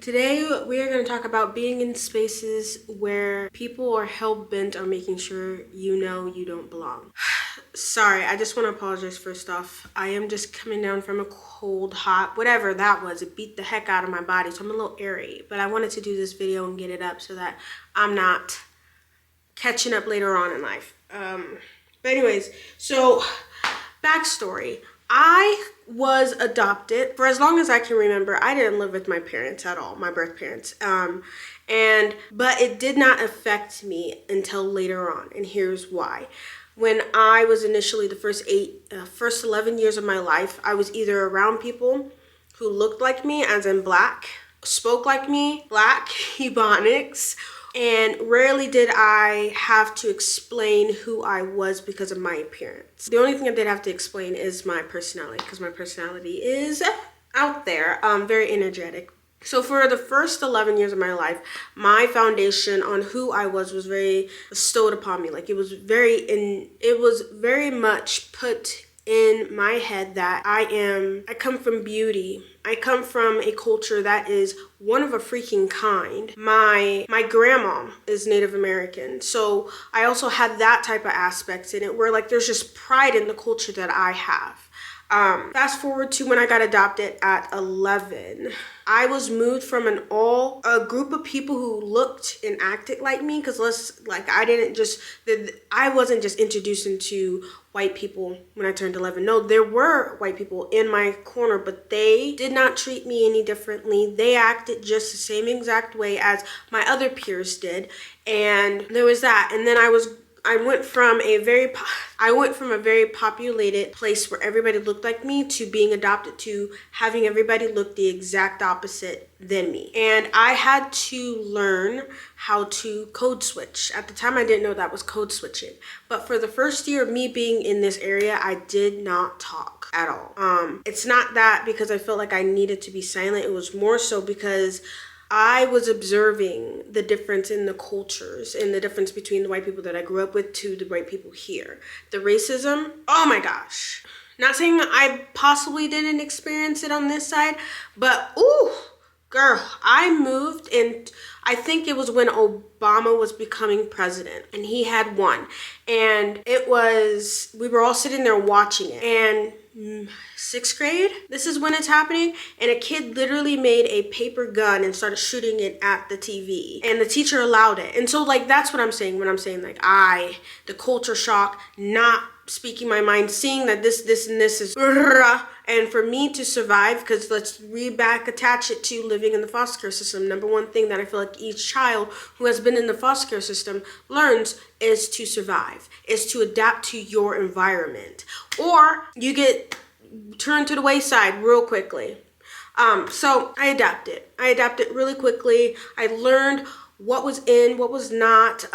Today, we are going to talk about being in spaces where people are hell-bent on making sure you know you don't belong. Sorry, I just want to apologize first off. I am just coming down from a cold, hot, whatever that was. It beat the heck out of my body, so I'm a little airy. But I wanted to do this video and get it up so that I'm not catching up later on in life. But anyways, so backstory. I was adopted for as long as I can remember. I didn't live with my parents at all, my birth parents. But it did not affect me until later on, and here's why. When I was initially the first 11 years of my life, I was either around people who looked like me, as in black, spoke like me, black, Ebonics, and rarely did I have to explain who I was because of my appearance. The only thing I did have to explain is my personality, because my personality is out there, very energetic. So for the first 11 years of my life, my foundation on who I was very bestowed upon me. Like it was very much put in my head that I come from beauty. I come from a culture that is one of a freaking kind. My grandma is Native American, so I also had that type of aspect in it where like there's just pride in the culture that I have. Fast forward to when I got adopted at 11. I was moved from a group of people who looked and acted like me, because I wasn't just introduced into white people when I turned 11. No, there were white people in my corner, but they did not treat me any differently. They acted just the same exact way as my other peers did, and there was that. And then I went from a very populated place where everybody looked like me to being adopted to having everybody look the exact opposite than me. And I had to learn how to code switch. At the time, I didn't know that was code switching. But for the first year of me being in this area, I did not talk at all. It's not that because I felt like I needed to be silent. It was more so because I was observing the difference in the cultures and the difference between the white people that I grew up with to the white people here. The racism, oh my gosh. Not saying I possibly didn't experience it on this side, but ooh, girl, I moved, and I think it was when Obama was becoming president and he had won. And we were all sitting there watching it. And sixth grade, this is when it's happening, and a kid literally made a paper gun and started shooting it at the TV, and the teacher allowed it. And so like that's what I'm saying when I'm saying like the culture shock, not speaking my mind, seeing that this and this is and for me to survive, because let's attach it to living in the foster care system. Number one thing that I feel like each child who has been in the foster care system learns is to survive, is to adapt to your environment, or you get turned to the wayside real quickly. So I adapted really quickly. I learned what was in, what was not.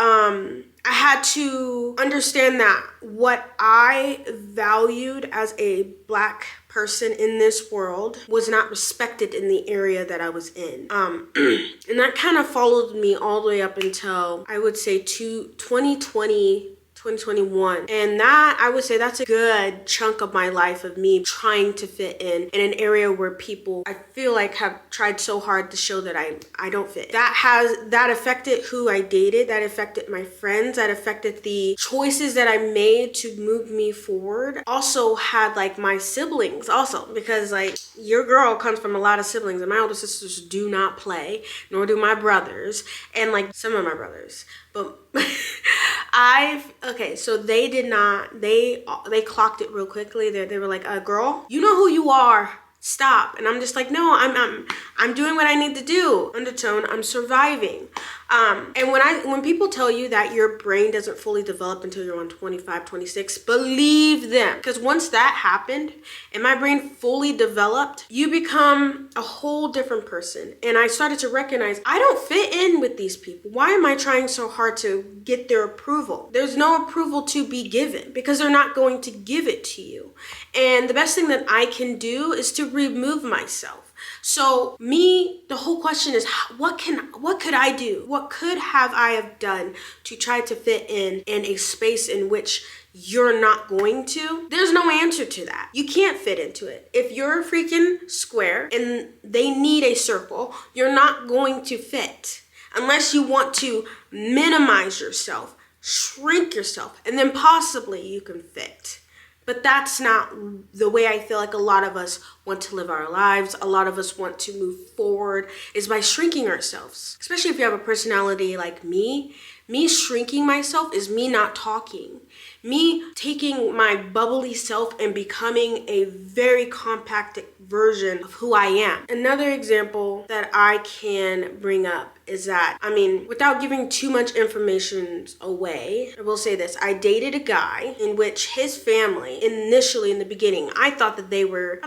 I had to understand that what I valued as a black person in this world was not respected in the area that I was in. And that kind of followed me all the way up until, I would say, 2020, 2021. And that, I would say, that's a good chunk of my life of me trying to fit in an area where people, I feel like, have tried so hard to show that I don't fit. That affected who I dated, that affected my friends, that affected the choices that I made to move me forward. Also had like my siblings also, because like your girl comes from a lot of siblings, and my older sisters do not play, nor do my brothers, and like some of my brothers. But so they did not, they clocked it real quickly. They were like, girl, you know who you are. Stop. And I'm just like, no, I'm doing what I need to do. Undertone, I'm surviving. And when people tell you that your brain doesn't fully develop until you're on 25, 26, believe them. Because once that happened and my brain fully developed, you become a whole different person. And I started to recognize I don't fit in with these people. Why am I trying so hard to get their approval? There's no approval to be given because they're not going to give it to you. And the best thing that I can do is to remove myself. So the whole question is, what could I do? What could I have done to try to fit in a space in which you're not going to? There's no answer to that. You can't fit into it. If you're a freaking square and they need a circle, you're not going to fit unless you want to minimize yourself, shrink yourself, and then possibly you can fit. But that's not the way I feel like a lot of us want to live our lives. A lot of us want to move forward is by shrinking ourselves. Especially if you have a personality like me. Me shrinking myself is me not talking. Me taking my bubbly self and becoming a very compacted version of who I am. Another example that I can bring up is that, without giving too much information away, I will say this. I dated a guy in which his family, initially in the beginning, I thought they were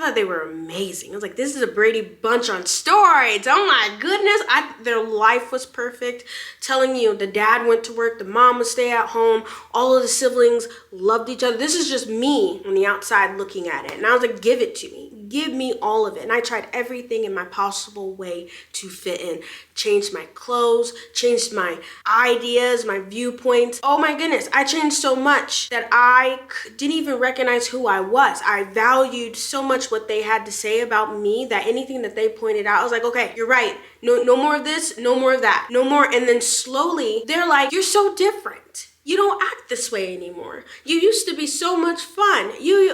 amazing. I was like, this is a Brady Bunch on steroids. Oh my goodness. Their life was perfect. Telling you the dad went to work, the mom would stay at home, all of the siblings loved each other. This is just me on the outside looking at it. And I was like, give it to me. Give me all of it. And I tried everything in my possible way to fit in. Changed my clothes, changed my ideas, my viewpoints. Oh my goodness, I changed so much that I didn't even recognize who I was. I valued so much what they had to say about me that anything that they pointed out, I was like, okay, you're right. No more of this, no more of that, no more. And then slowly they're like, you're so different. You don't act this way anymore. You used to be so much fun.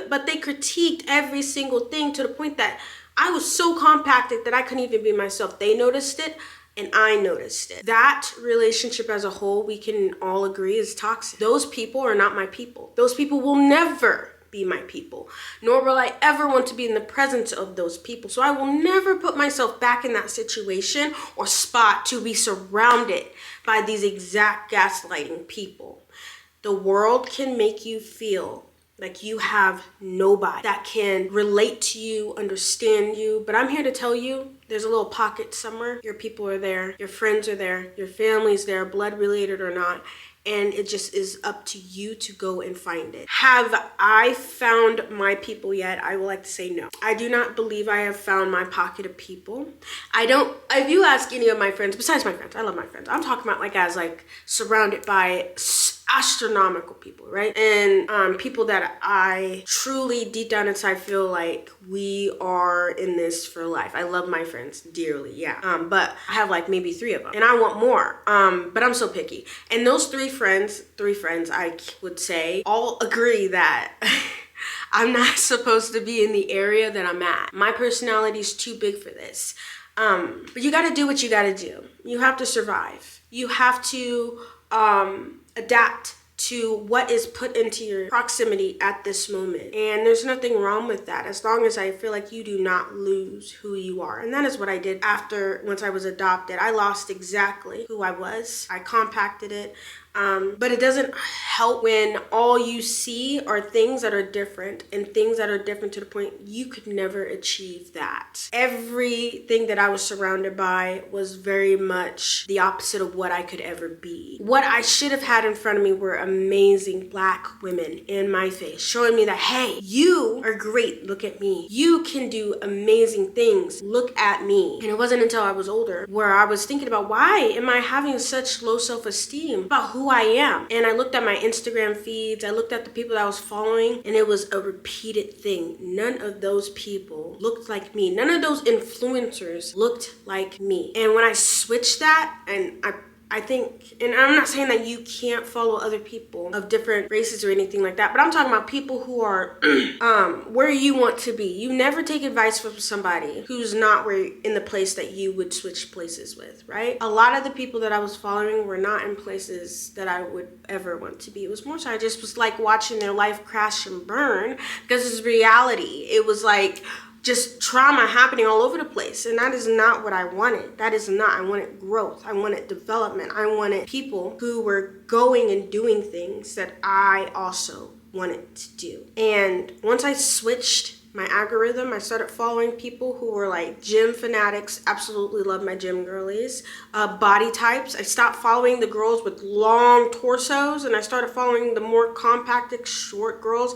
But they critiqued every single thing to the point that I was so compacted that I couldn't even be myself. They noticed it and I noticed it. That relationship as a whole, we can all agree, is toxic. Those people are not my people. Those people will never be my people, nor will I ever want to be in the presence of those people. So I will never put myself back in that situation or spot to be surrounded by these exact gaslighting people. The world can make you feel like you have nobody that can relate to you, understand you. But I'm here to tell you, there's a little pocket somewhere. Your people are there, your friends are there, your family's there, blood related or not. And it just is up to you to go and find it. Have I found my people yet? I would like to say no. I do not believe I have found my pocket of people. If you ask any of my friends, besides my friends, I love my friends. I'm talking about like surrounded by astronomical people, right? And people that I truly deep down inside feel like we are in this for life. I love my friends dearly, yeah. But I have like maybe 3 of them and I want more. But I'm so picky. And those 3 friends, I would say, all agree that I'm not supposed to be in the area that I'm at. My personality is too big for this. But you gotta do what you gotta do. You have to survive. You have to adapt to what is put into your proximity at this moment. And there's nothing wrong with that, as long as I feel like you do not lose who you are. And that is what I did once I was adopted. I lost exactly who I was. I compacted it. But it doesn't help when all you see are things that are different, and things that are different to the point you could never achieve that. Everything that I was surrounded by was very much the opposite of what I could ever be. What I should have had in front of me were amazing Black women in my face, showing me that, hey, you are great. Look at me. You can do amazing things. Look at me. And it wasn't until I was older where I was thinking about, why am I having such low self-esteem about who I am? And I looked at my Instagram feeds, I looked at the people that I was following, and it was a repeated thing. None of those people looked like me. None of those influencers looked like me. And when I switched that, and I think, and I'm not saying that you can't follow other people of different races or anything like that, but I'm talking about people who are where you want to be. You never take advice from somebody who's not in the place that you would switch places with, right? A lot of the people that I was following were not in places that I would ever want to be. It was more so I just was like watching their life crash and burn, because it's reality. It was like just trauma happening all over the place. And that is not what I wanted. I wanted growth. I wanted development. I wanted people who were going and doing things that I also wanted to do. And once I switched my algorithm, I started following people who were like gym fanatics. Absolutely love my gym girlies. Body types. I stopped following the girls with long torsos, and I started following the more compacted, short girls.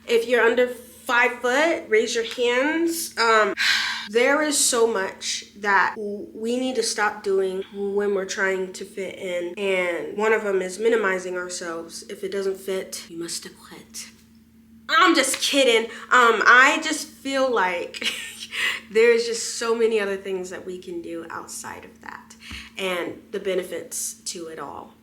If you're under 5 foot, raise your hands. There is so much that we need to stop doing when we're trying to fit in. And one of them is minimizing ourselves. If it doesn't fit, you must quit. I'm just kidding. I just feel like there's just so many other things that we can do outside of that and the benefits to it all.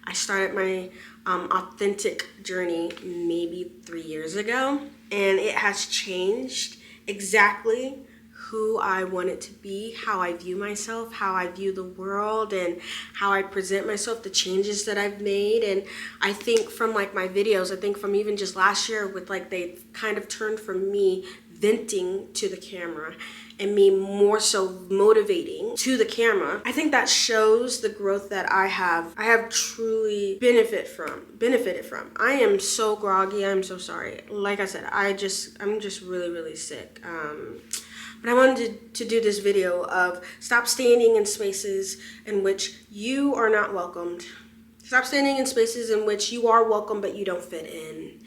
I started my authentic journey maybe 3 years ago, and it has changed exactly who I want it to be, how I view myself, how I view the world, and how I present myself, the changes that I've made. And I think from like my videos, I think from even just last year with like they kind of turned from me venting to the camera and me more so motivating to the camera. I think that shows the growth that I have truly benefited from. I am so groggy. I'm so sorry. Like I said, I'm just really, really sick. But I wanted to do this video of stop standing in spaces in which you are not welcomed. Stop standing in spaces in which you are welcome but you don't fit in.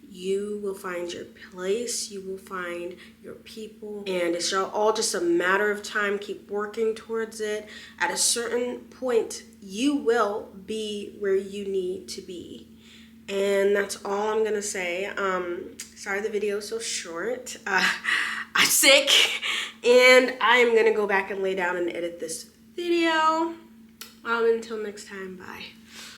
You will find your place, you will find your people, and it's all just a matter of time. Keep working towards it. At a certain point, you will be where you need to be. And that's all I'm gonna say. Sorry the video is so short. I'm sick, and I am gonna go back and lay down and edit this video. Until next time, bye.